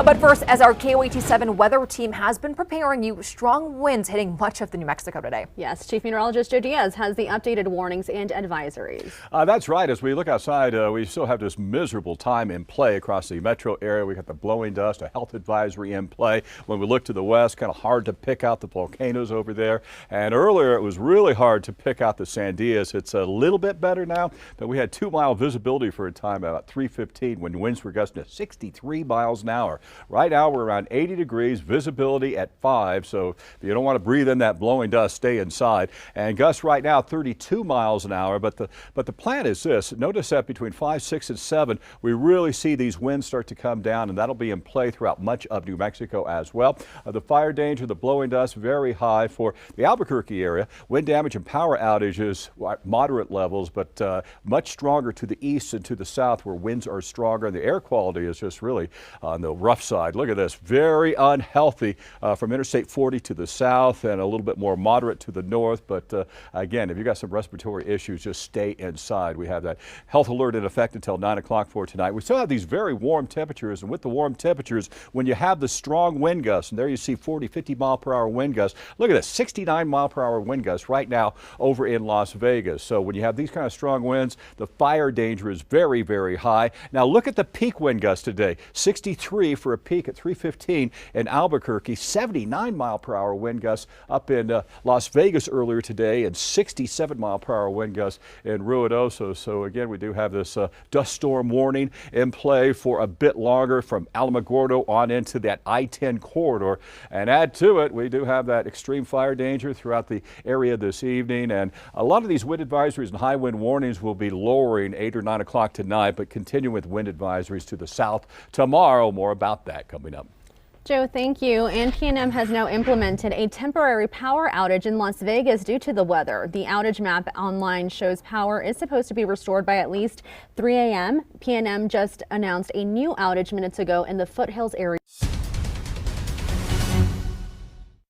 But first, as our KOAT7 weather team has been preparing you, strong winds hitting much of the New Mexico today. Yes, Chief Meteorologist Joe Diaz has the updated warnings and advisories. That's right. As we look outside, we still have this miserable time in play across the metro area. We got the blowing dust, a health advisory in play. When we look to the west, kind of hard to pick out the volcanoes over there. And earlier, it was really hard to pick out the Sandias. It's a little bit better now, but we had 2-mile visibility for a time about 3:15 when winds were gusting at 63 miles an hour. Right now, we're around 80 degrees, visibility at 5. So if you don't want to breathe in that blowing dust, stay inside. And gusts right now 32 miles an hour. But the plan is this. Notice that between 5, 6, and 7, we really see these winds start to come down, and that'll be in play throughout much of New Mexico as well. The fire danger, the blowing dust, very high for the Albuquerque area. Wind damage and power outages, moderate levels, but much stronger to the east and to the south where winds are stronger. And the air quality is just really on the rough side. Look at this, very unhealthy from Interstate 40 to the south and a little bit more moderate to the north. But again, if you've got some respiratory issues, just stay inside. We have that health alert in effect until 9 o'clock for tonight. We still have these very warm temperatures, and with the warm temperatures, when you have the strong wind gusts, and there you see 40, 50 mile per hour wind gusts. Look at this, 69 mile per hour wind gusts right now over in Las Vegas. So when you have these kind of strong winds, the fire danger is very, very high. Now look at the peak wind gusts today, 63 for a peak at 3:15 in Albuquerque, 79 mile per hour wind gusts up in Las Vegas earlier today, and 67 mile per hour wind gusts in Ruidoso. So again, we do have this dust storm warning in play for a bit longer from Alamogordo on into that I-10 corridor. And add to it, we do have that extreme fire danger throughout the area this evening. And a lot of these wind advisories and high wind warnings will be lowering 8 or 9 o'clock tonight, but continue with wind advisories to the south tomorrow. More about that coming up. Joe, thank you. And PNM has now implemented a temporary power outage in Las Vegas due to the weather. The outage map online shows power is supposed to be restored by at least 3 a.m. PNM just announced a new outage minutes ago in the Foothills area.